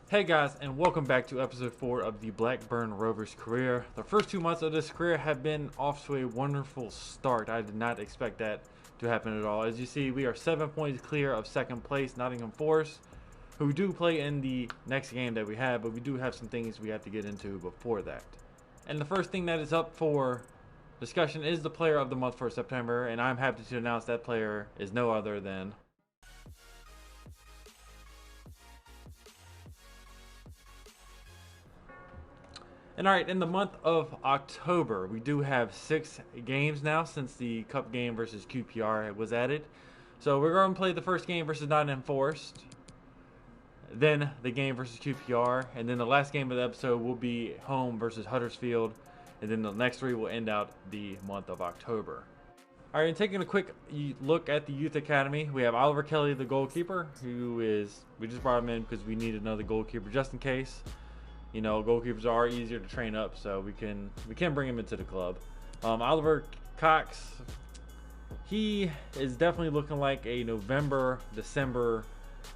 Hey guys, and welcome back to episode 4 of the Blackburn Rovers career. The first 2 months of this career have been off to a wonderful start. I did not expect that to happen at all. As you see, we are 7 points clear of second place, Nottingham Forest, who do play in the next game that we have, but we do have some things we have to get into before that. And the first thing that is up for discussion is the player of the month for September, and I'm happy to announce that player is no other than alright, in the month of October, we do have 6 games now since the Cup game versus QPR was added. So we're going to play the first game versus Nottingham Forest, then the game versus QPR, and then the last game of the episode will be home versus Huddersfield, and then the next 3 will end out the month of October. Alright, and taking a quick look at the Youth Academy, we have Oliver Kelly, the goalkeeper, we just brought him in because we need another goalkeeper just in case. You know, goalkeepers are easier to train up, so we can bring him into the club. Oliver Cox, he is definitely looking like a November, December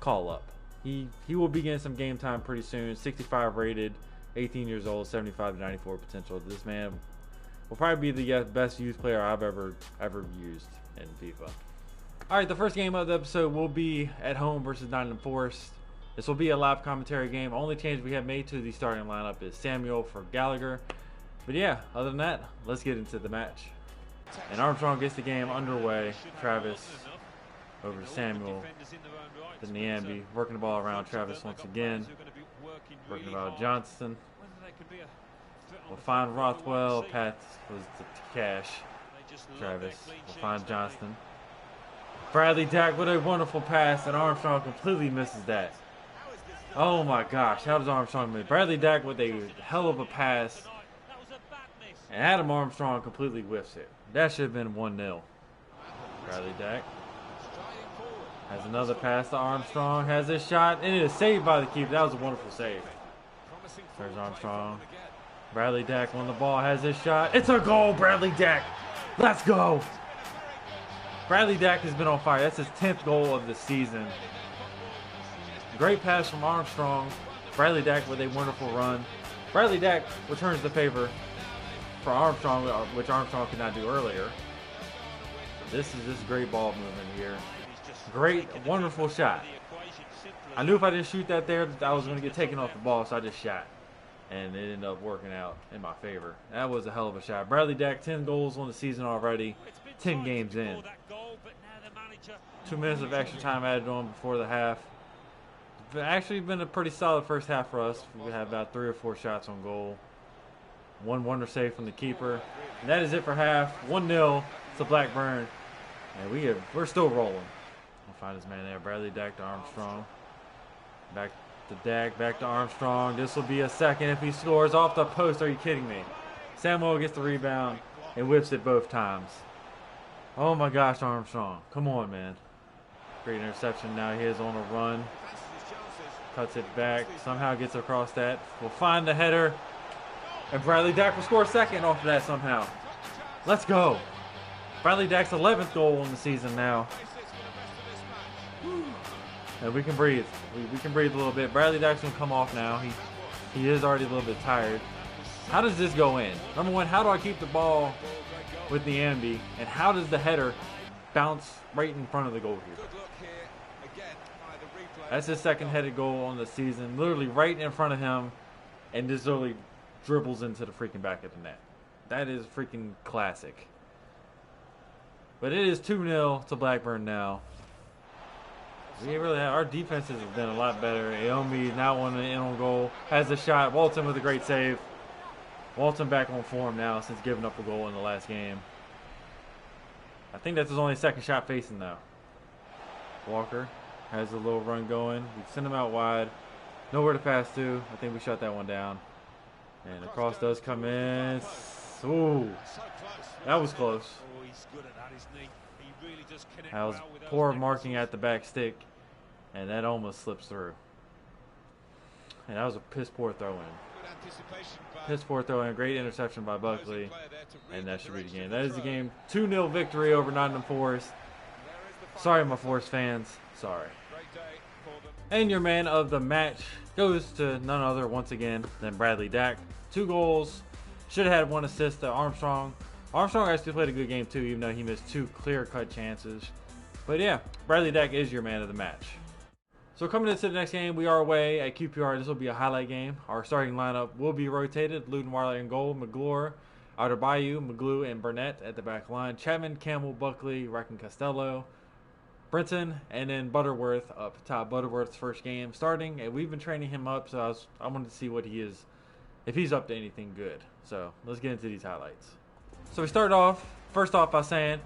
call-up. He will be getting some game time pretty soon. 65 rated, 18 years old, 75 to 94 potential. This man will probably be the best youth player I've ever used in FIFA. All right, the first game of the episode will be at home versus Nottingham Forest. This will be a live commentary game. Only change we have made to the starting lineup is Samuel for Gallagher. But yeah, other than that, let's get into the match. And Armstrong gets the game underway. Travis over to Samuel. Then Niambi working the ball around Travis once again. Working about Johnston. We'll find Rothwell. Pass was to Cash. Travis will find Johnston. Bradley Dack with a wonderful pass, and Armstrong completely misses that. Oh my gosh, how does Armstrong miss? Bradley Dack with a hell of a pass, and Adam Armstrong completely whiffs it. That should have been 1-0. Bradley Dack has another pass to Armstrong, has his shot, and it is saved by the keeper. That was a wonderful save. There's Armstrong. Bradley Dack on the ball, has his shot. It's a goal, Bradley Dack. Let's go. Bradley Dack has been on fire. That's his 10th goal of the season. Great pass from Armstrong. Bradley Dack with a wonderful run. Bradley Dack returns the favor for Armstrong, which Armstrong could not do earlier. This is just great ball movement here. Great, wonderful shot. I knew if I didn't shoot that there, I was going to get taken off the ball, so I just shot. And it ended up working out in my favor. That was a hell of a shot. Bradley Dack, 10 goals on the season already, 10 games in. 2 minutes of extra time added on before the half. Actually been a pretty solid first half for us. We had about 3 or 4 shots on goal. 1 wonder save from the keeper. And that is it for half. 1-0 to Blackburn. And we're still rolling. I'll find his man there. Bradley Dack to Armstrong. Back to Dack, back to Armstrong. This will be a second if he scores off the post. Are you kidding me? Samuel gets the rebound and whips it both times. Oh my gosh, Armstrong. Come on, man. Great interception. Now he is on a run. Cuts it back. Somehow gets across that. We'll find the header. And Bradley Dack will score second off of that somehow. Let's go. Bradley Dack's 11th goal in the season now. And we can breathe. We can breathe a little bit. Bradley Dack's going to come off now. He is already a little bit tired. How does this go in? Number one, how do I keep the ball with Niambi? And how does the header bounce right in front of the goalkeeper? That's his second headed goal on the season. Literally right in front of him. And just literally dribbles into the freaking back of the net. That is freaking classic. But it is 2-0 to Blackburn now. Our defenses have been a lot better. Aomi now on the in on goal. Has a shot. Walton with a great save. Walton back on form now since giving up a goal in the last game. I think that's his only second shot facing though. Walker has a little run going. We send him out wide. Nowhere to pass to. I think we shut that one down. And the cross does come in. Ooh, that was close. That was poor marking at the back stick. And that almost slips through. And that was a piss poor throw in. Piss poor throw in. Great interception by Buckley. And that should be the game. That is the game. 2-0 victory over Nottingham Forest. Sorry, my Forest fans. Sorry. And your man of the match goes to none other, once again, than Bradley Dack. 2 goals. Should have had 1 assist to Armstrong. Armstrong actually played a good game too, even though he missed 2 clear-cut chances. But yeah, Bradley Dack is your man of the match. So coming into the next game, we are away at QPR. This will be a highlight game. Our starting lineup will be rotated. Luton Wiley in goal, McGlure, Adebayo, McGlue, and Burnett at the back line. Chapman, Campbell, Buckley, Racken Costello, Brenton, and then Butterworth up top. Butterworth's first game starting, and we've been training him up, so I wanted to see what he is, if he's up to anything good. So let's get into these highlights. So we started off, first off by saying,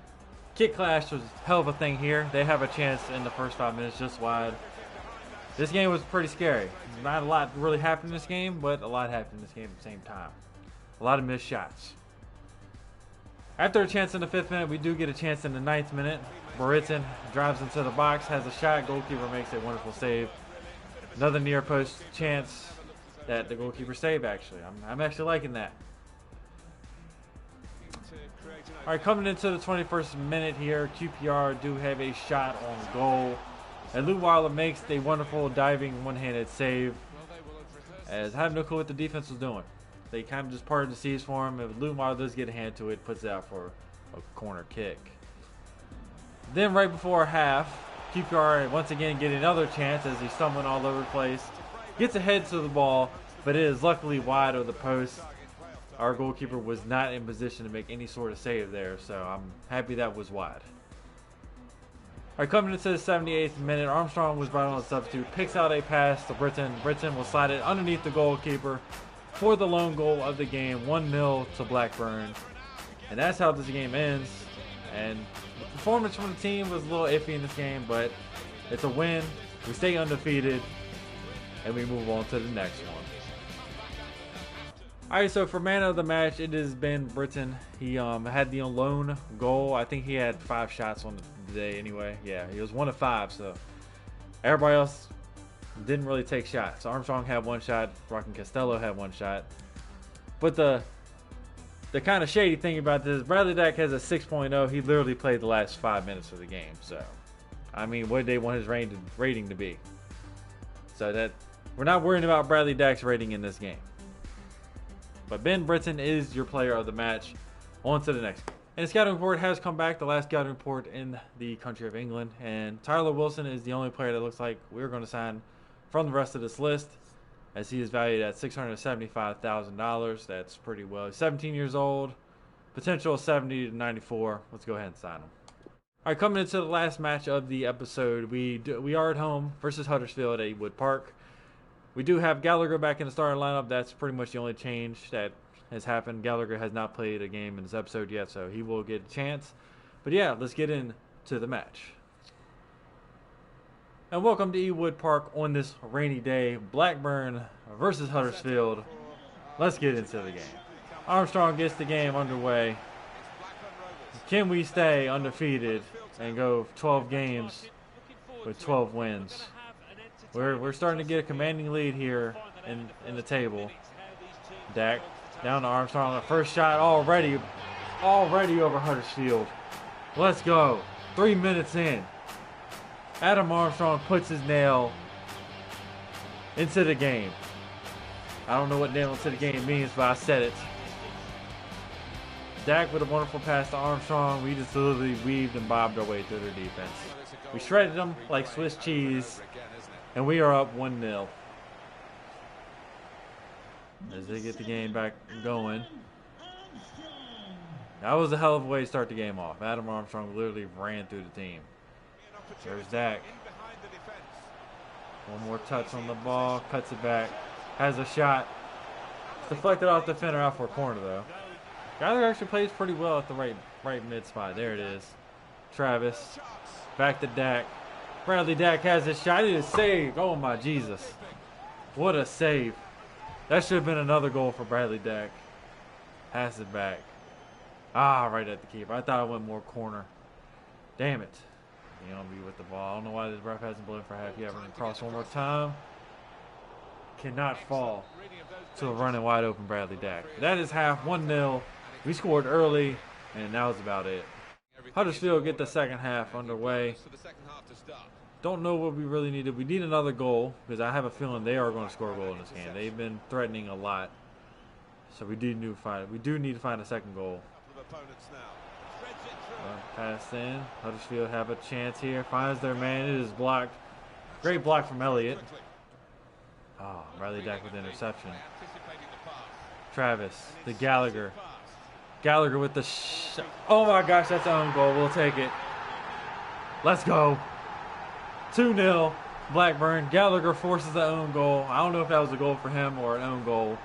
kick clash was a hell of a thing here. They have a chance in the first 5 minutes just wide. This game was pretty scary. Not a lot really happened in this game, but a lot happened in this game at the same time. A lot of missed shots. After a chance in the 5th minute, we do get a chance in the 9th minute. Buriton drives into the box, has a shot. Goalkeeper makes a wonderful save. Another near post chance that the goalkeeper saved, actually. I'm actually liking that. All right, coming into the 21st minute here, QPR do have a shot on goal. And Lou Weiler makes a wonderful diving one-handed save. As I have no clue what the defense was doing. They kind of just parted the seas for him. If Lou Weiler does get a hand to it, puts it out for a corner kick. Then right before half, QPR once again get another chance as he's stumbling all over the place. Gets ahead to the ball, but it is luckily wide of the post. Our goalkeeper was not in position to make any sort of save there, so I'm happy that was wide. All right, coming into the 78th minute, Armstrong was brought on as substitute, picks out a pass to Britton. Britton will slide it underneath the goalkeeper for the lone goal of the game, 1-0 to Blackburn. And that's how this game ends. And the performance from the team was a little iffy in this game, but it's a win. We stay undefeated, and we move on to the next one. Alright, so for man of the match, it has been Britton. He had the lone goal. I think he had 5 shots on the day anyway. Yeah, he was 1 of 5, so everybody else didn't really take shots. Armstrong had 1 shot. Racken Costello had 1 shot. But the kind of shady thing about this, Bradley Dack has a 6.0. He literally played the last 5 minutes of the game. So, I mean, what did they want his rating to be? So that we're not worrying about Bradley Dack's rating in this game. But Ben Britton is your player of the match. On to the next. And the scouting report has come back, the last scouting report in the country of England. And Tyler Wilson is the only player that looks like we're going to sign from the rest of this list, as he is valued at $675,000. That's pretty well. He's 17 years old, potential 70 to 94. Let's go ahead and sign him. All right, coming into the last match of the episode, we are at home versus Huddersfield at Ewood Park. We do have Gallagher back in the starting lineup. That's pretty much the only change that has happened. Gallagher has not played a game in this episode yet, so he will get a chance. But yeah, let's get into the match. And welcome to Ewood Park on this rainy day. Blackburn versus Huddersfield. Let's get into the game. Armstrong gets the game underway. Can we stay undefeated and go 12 games with 12 wins? We're starting to get a commanding lead here in the table. Dack down to Armstrong. The first shot already over Huddersfield. Let's go. 3 minutes in. Adam Armstrong puts his nail into the game. I don't know what nail into the game means, but I said it. Dack with a wonderful pass to Armstrong. We just literally weaved and bobbed our way through their defense. We shredded them like Swiss cheese, and we are up 1-0. As they get the game back going. That was a hell of a way to start the game off. Adam Armstrong literally ran through the team. There's Dack. One more touch on the ball. Cuts it back. Has a shot. It's deflected off the defender out for a corner, though. Gallagher actually plays pretty well at the right mid spot. There it is. Travis. Back to Dack. Bradley Dack has his shot. It is saved. Oh, my Jesus. What a save. That should have been another goal for Bradley Dack. Pass it back. Ah, right at the keeper. I thought I went more corner. Damn it. Be with the ball. I don't know why this ref hasn't blown for half yet. We're going to cross one more time. Cannot fall to a running wide open Bradley Dack. That is half. 1-0. We scored early, and that was about it. Huddersfield get the second half underway. Don't know what we really needed. We need another goal because I have a feeling they are going to score a goal in this game. They've been threatening a lot, so we do need to find a second goal. Pass in. Huddersfield have a chance here. Finds their man. It is blocked. Great block from Elliott. Oh, Riley Dack with the interception. Travis, the Gallagher. Gallagher with the oh my gosh, that's our own goal. We'll take it. Let's go. 2-0 Blackburn. Gallagher forces the own goal. I don't know if that was a goal for him or an own goal.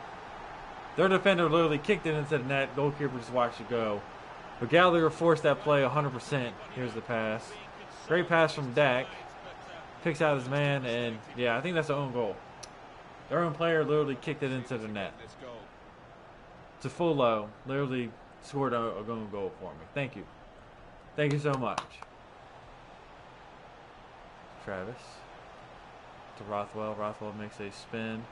Their defender literally kicked it into the net. Goalkeeper just watched it go. But Gallagher forced that play 100%. Here's the pass. Great pass from Dak. Picks out his man, and yeah, I think that's an own goal. Their own player literally kicked it into the net. Tafullo literally scored a own goal for me. Thank you. Thank you so much. Travis to Rothwell. Rothwell makes a spin.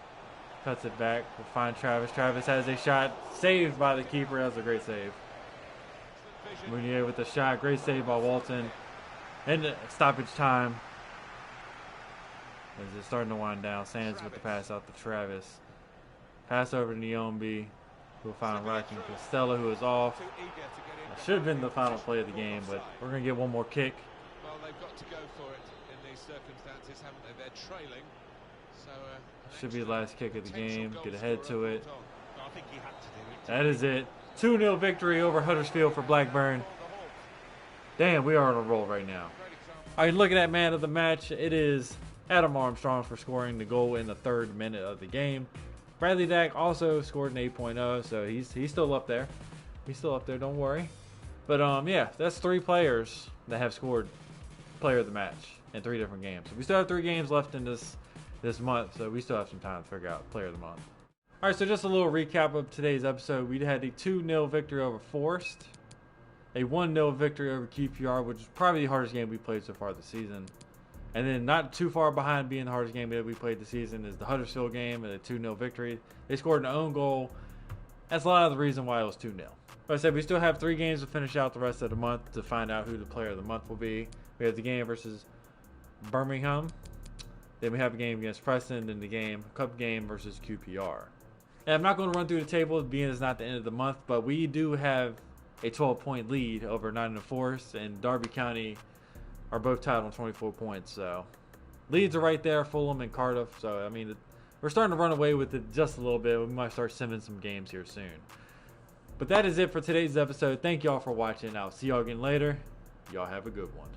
Cuts it back. We'll find Travis. Travis has a shot. Saved by the keeper. That was a great save. Mounier with the shot. Great save by Walton. And stoppage time. As it's starting to wind down. Sands with the pass out to Travis. Pass over to Nyombi. We'll find Rocky Costello, who is off. That should have been the final play of the game, but we're going to get one more kick. Well, they've got to go for it in these circumstances, haven't they? They're trailing. So, should be the last kick of the game. Get ahead to it. I think he had to do it. That is it. 2-0 victory over Huddersfield for Blackburn. Damn, we are on a roll right now. All right, looking at man of the match, it is Adam Armstrong for scoring the goal in the 3rd minute of the game. Bradley Dack also scored an 8.0, so he's still up there. He's still up there, don't worry. But yeah, that's 3 players that have scored player of the match in 3 different games. So we still have 3 games left in this month, so we still have some time to figure out player of the month. All right, so just a little recap of today's episode. We had a 2-0 victory over Forest, a 1-0 victory over QPR, which is probably the hardest game we played so far this season. And then not too far behind being the hardest game that we played this season is the Huddersfield game and a 2-0 victory. They scored an own goal. That's a lot of the reason why it was 2-0. Like I said, we still have 3 games to finish out the rest of the month to find out who the player of the month will be. We have the game versus Birmingham. Then we have a game against Preston, and the cup game versus QPR. And I'm not going to run through the table, being it's not the end of the month, but we do have a 12-point lead over Nottingham Forest, and Derby County are both tied on 24 points. So leads are right there, Fulham and Cardiff. So, I mean, we're starting to run away with it just a little bit. We might start simming some games here soon. But that is it for today's episode. Thank y'all for watching. I'll see y'all again later. Y'all have a good one.